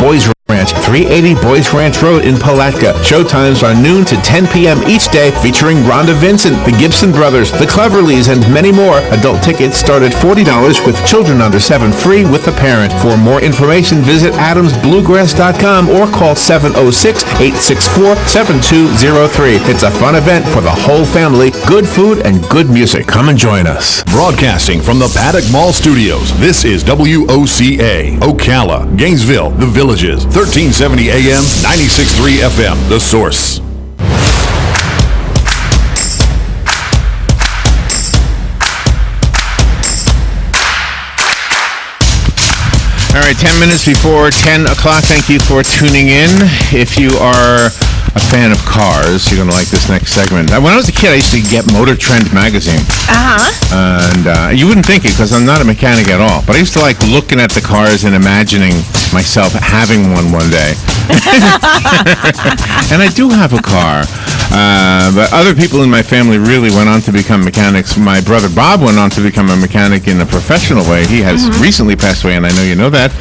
Boys Ranch, 380 Boys Ranch Road in Palatka. Showtimes are noon to 10 p.m. each day, featuring Rhonda Vincent, the Gibson Brothers, the Cleverleys, and many more. Adult tickets start at $40 with children under 7 free with a parent. For more information, visit adamsbluegrass.com or call 706-864-7203. It's a fun event for the whole family. Good food and good music. Come and join us. Broadcasting from the Paddock Mall Studios, this is WOCA, Ocala, Gainesville, The Villages, 1370 AM, 96.3 FM, The Source. All right, 10 minutes before 10 o'clock. Thank you for tuning in. If you are a fan of cars, you're going to like this next segment. When I was a kid, I used to get Motor Trend magazine. And you wouldn't think it because I'm not a mechanic at all. But I used to like looking at the cars and imagining myself having one day. And I do have a car. But other people in my family really went on to become mechanics. My brother Bob went on to become a mechanic in a professional way. He has recently passed away, and I know you know that.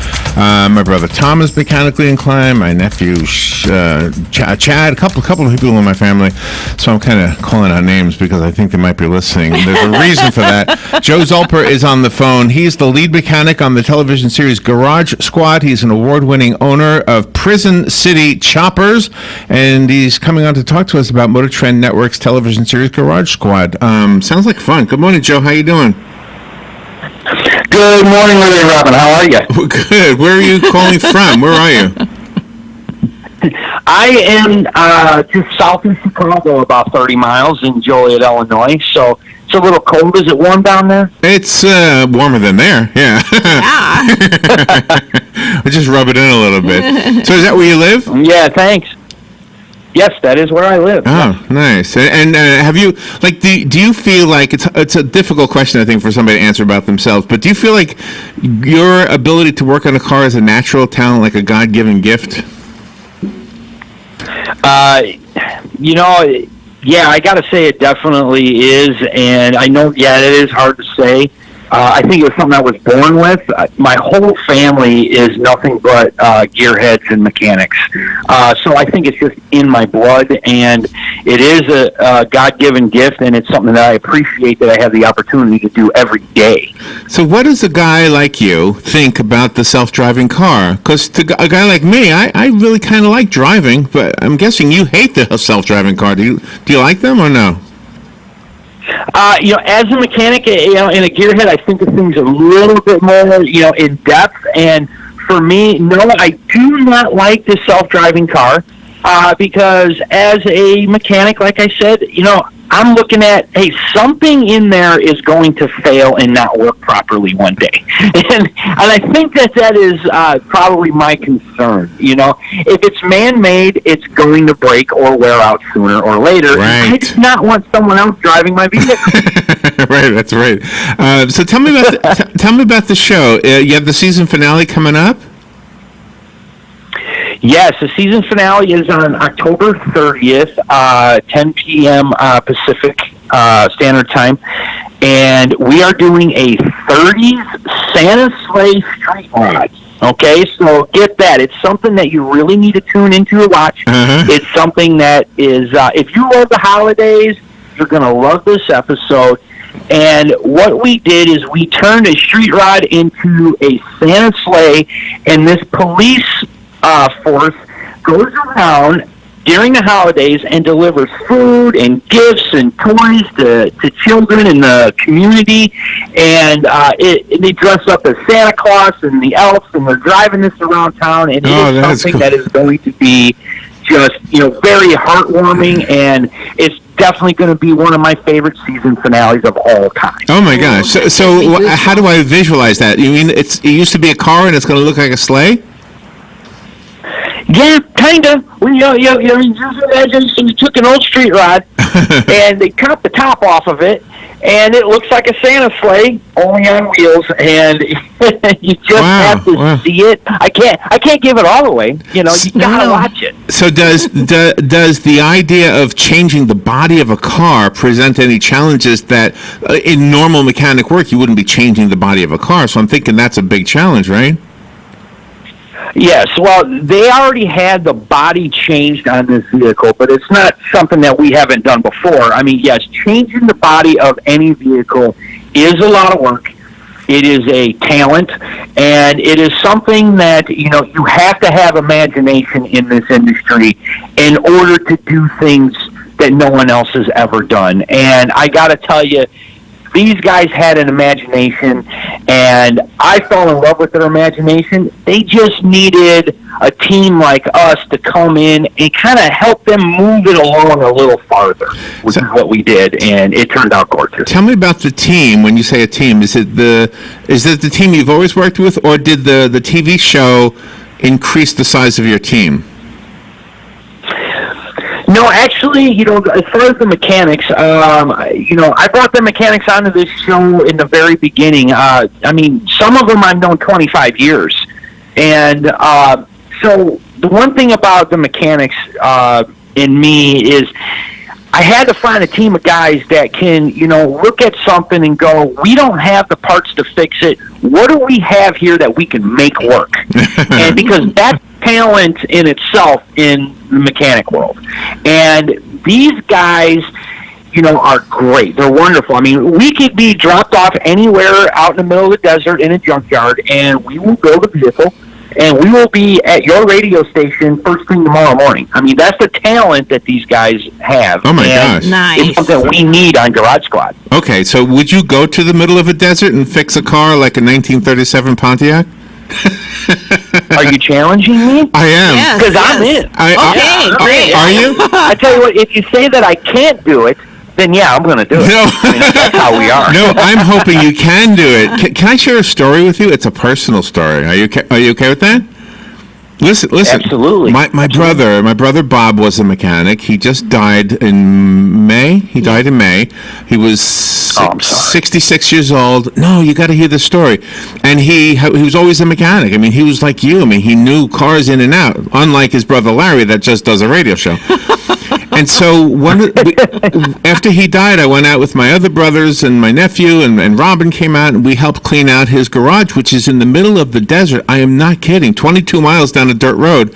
My brother Tom is mechanically inclined. My nephew Chad, a couple of people in my family. So I'm kind of calling out names because I think they might be listening. There's a reason for that. Joe Zolper is on the phone. He's the lead mechanic on the television series Garage Squad. He's an award-winning owner of Prison City Choppers, and he's coming on to talk to us about Motor Trend Network's television series Garage Squad. Sounds like fun. Good morning, Joe. How you doing? Good morning, Larry and Robin. How are you? Good. Where are you calling from? Where are you? I am just south of Chicago, about 30 miles in Joliet, Illinois. So it's a little cold. Is it warm down there? It's warmer than there, yeah. We'll just rub it in a little bit. So is that where you live? Yeah, thanks. Yes, that is where I live. Oh, nice. And have you, like, do you feel like, it's a difficult question, I think, for somebody to answer about themselves, but do you feel like your ability to work on a car is a natural talent, like a God-given gift? Yeah, I got to say it definitely is, and I know, it is hard to say. I think it was something I was born with. My whole family is nothing but gearheads and mechanics. So I think it's just in my blood, and it is a God-given gift, and it's something that I appreciate that I have the opportunity to do every day. So what does a guy like you think about the self-driving car? Because to a guy like me, I really kind of like driving, but I'm guessing you hate the self-driving car. Do you like them or no? As a mechanic, in a gearhead, I think of things a little bit more, in depth. And for me, no, I do not like the self-driving car because as a mechanic, like I said, I'm looking at, hey, something in there is going to fail and not work properly one day. And I think that is probably my concern. If it's man-made, it's going to break or wear out sooner or later. Right. I do not want someone else driving my vehicle. Right, that's right. So tell me about tell me about the show. You have the season finale coming up? Yes, the season finale is on October 30th, 10 p.m. Pacific Standard Time, and we are doing a 30s Santa Sleigh street ride. Okay, so get that. It's something that you really need to tune into to watch. It's something that is, if you love the holidays, you're going to love this episode. And what we did is we turned a street ride into a Santa Sleigh, and this police force goes around during the holidays and delivers food and gifts and toys to children in the community. And they dress up as Santa Claus and the elves, and they're driving this around town. And it is something that is going to be just, very heartwarming, and it's definitely going to be one of my favorite season finales of all time. Oh my gosh! So how do I visualize that? You mean it used to be a car and it's going to look like a sleigh? Yeah, kind of. Well, just imagine you took an old street rod and they cut the top off of it, and it looks like a Santa sleigh, only on wheels, and you just have to see it. I can't give it all away. You gotta watch it. So does the idea of changing the body of a car present any challenges that in normal mechanic work you wouldn't be changing the body of a car? So I'm thinking that's a big challenge, right? Yes, well, they already had the body changed on this vehicle, but it's not something that we haven't done before. I mean, yes, changing the body of any vehicle is a lot of work. It is a talent, and it is something that, you have to have imagination in this industry in order to do things that no one else has ever done. And I got to tell you, these guys had an imagination, and I fell in love with their imagination. They just needed a team like us to come in and kind of help them move it along a little farther, which is what we did, and it turned out gorgeous. Tell me about the team. When you say a team, is it the team you've always worked with, or did the TV show increase the size of your team? No, actually, as far as the mechanics, I brought the mechanics onto this show in the very beginning. I mean, some of them I've known 25 years. And so the one thing about the mechanics in me is I had to find a team of guys that can, look at something and go, we don't have the parts to fix it. What do we have here that we can make work? And because that's talent in itself in the mechanic world. And these guys, are great. They're wonderful. I mean, we could be dropped off anywhere out in the middle of the desert in a junkyard, and we will build a vehicle, and we will be at your radio station first thing tomorrow morning. I mean, that's the talent that these guys have. Oh, my gosh. Nice. It's something we need on Garage Squad. Okay, so would you go to the middle of a desert and fix a car like a 1937 Pontiac? Are you challenging me? I am. Yes, Because I'm in. Okay, great. Are you? I tell you what, if you say that I can't do it, then yeah, I'm going to do it. No. I mean, that's how we are. No, I'm hoping you can do it. Can I share a story with you? It's a personal story. Are you okay with that? Listen. Absolutely. My brother Bob was a mechanic. He just died in May. He died in May. He was 66 years old. No, you got to hear the story. And he was always a mechanic. I mean, he was like you. I mean, he knew cars in and out, unlike his brother Larry that just does a radio show. And so after he died, I went out with my other brothers and my nephew, and Robin came out, and we helped clean out his garage, which is in the middle of the desert. I am not kidding. 22 miles down a dirt road.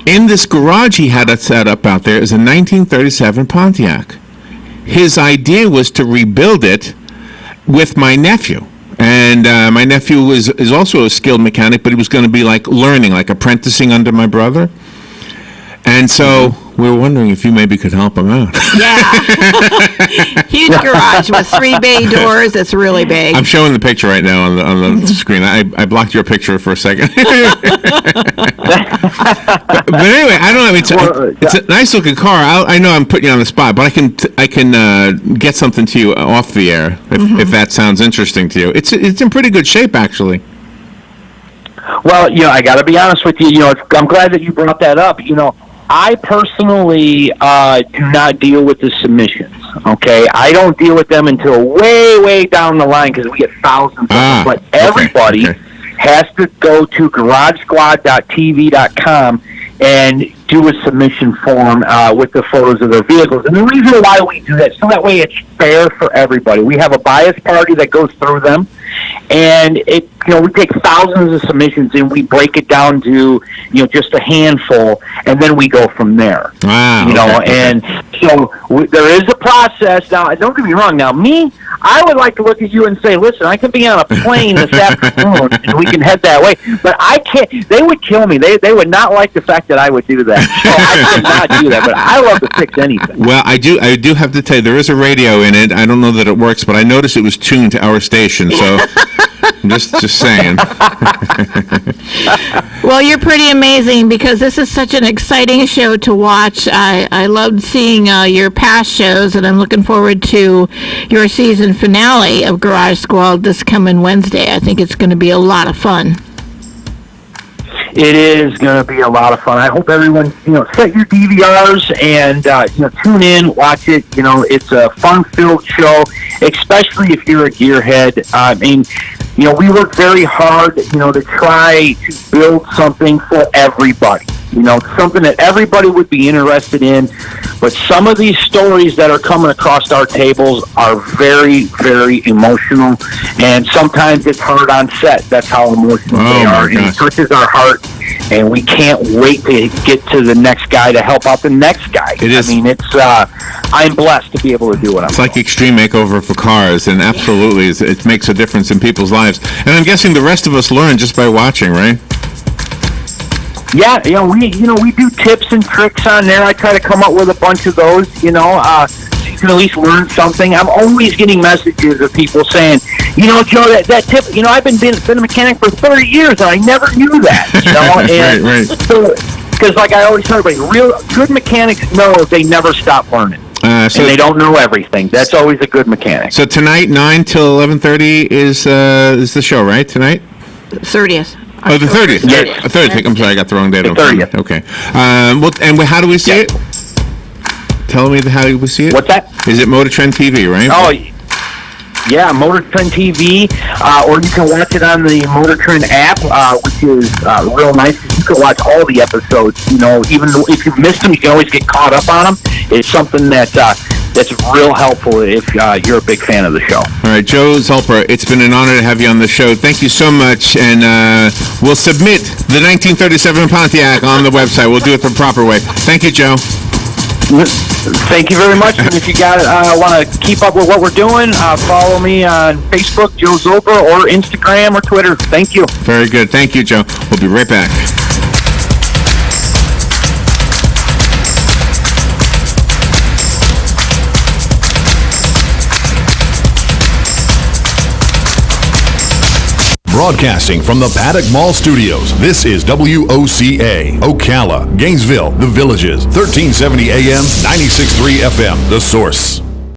In this garage he had set up out there is a 1937 Pontiac. His idea was to rebuild it with my nephew. And my nephew is also a skilled mechanic, but he was going to be learning, apprenticing under my brother. And so we were wondering if you maybe could help him out. Yeah. Huge garage with 3 bay doors. It's really big. I'm showing the picture right now on the screen. I blocked your picture for a second. But anyway, I don't know. It's a nice looking car. I know I'm putting you on the spot, but I can get something to you off the air if that sounds interesting to you. It's in pretty good shape, actually. Well, I got to be honest with you. I'm glad that you brought that up. I personally do not deal with the submissions, okay? I don't deal with them until way, way down the line because we get thousands of them. But everybody has to go to garagesquad.tv.com and do a submission form with the photos of their vehicles. And the reason why we do that, so that way it's fair for everybody. We have a bias party that goes through them, and we take thousands of submissions and we break it down to just a handful, and then we go from there. Wow. And so there is a process. Now, don't get me wrong. Now, I would like to look at you and say, listen, I could be on a plane this afternoon and we can head that way, but I can't. They would kill me. They would not like the fact that I would do that. So I could not do that, but I love to fix anything. Well, I do have to tell you, there is a radio in it. I don't know that it works, but I noticed it was tuned to our station, so I'm just saying. Well, you're pretty amazing because this is such an exciting show to watch. I loved seeing your past shows, and I'm looking forward to your season finale of Garage Squad this coming Wednesday. I think it's going to be a lot of fun. It is going to be a lot of fun. I hope everyone, set your DVRs and, tune in, watch it. It's a fun-filled show, especially if you're a gearhead. I mean, we work very hard, to try to build something for everybody. Something that everybody would be interested in. But some of these stories that are coming across our tables are very, very emotional. And sometimes it's hard on set. That's how emotional they are. And it touches our heart. and we can't wait to get to the next guy to help out the next guy. It is. I mean, it's I'm blessed to be able to do what I'm It's like extreme makeover for cars, and absolutely, it makes a difference in people's lives. And I'm guessing the rest of us learn just by watching, right? Yeah, we do tips and tricks on there. I try to come up with a bunch of those, so you can at least learn something. I'm always getting messages of people saying, Joe, that tip, I've been a mechanic for 30 years and I never knew that, and right. so, because like I always tell everybody, real good mechanics know they never stop learning. And they don't know everything. That's always a good mechanic. So tonight, 9 till 11:30 is the show, right? Tonight? 30th. Oh, the 30th. Yes. 30th. I'm sorry, I got the wrong date. The 30th. Okay. And how do we see it? Tell me how we see it. What's that? Is it Motor Trend TV, right? Oh, yeah, Motor Trend TV, or you can watch it on the Motor Trend app, which is real nice. You can watch all the episodes. Even if you've missed them, you can always get caught up on them. It's something that's real helpful if you're a big fan of the show. All right, Joe Zolper, it's been an honor to have you on the show. Thank you so much, and we'll submit the 1937 Pontiac on the website. We'll do it the proper way. Thank you, Joe. Thank you very much. And if you want to keep up with what we're doing, follow me on Facebook, Joe Zolper, or Instagram or Twitter. Thank you. Very good. Thank you, Joe. We'll be right back. Broadcasting from the Paddock Mall Studios, this is WOCA, Ocala, Gainesville, The Villages, 1370 AM, 96.3 FM, The Source.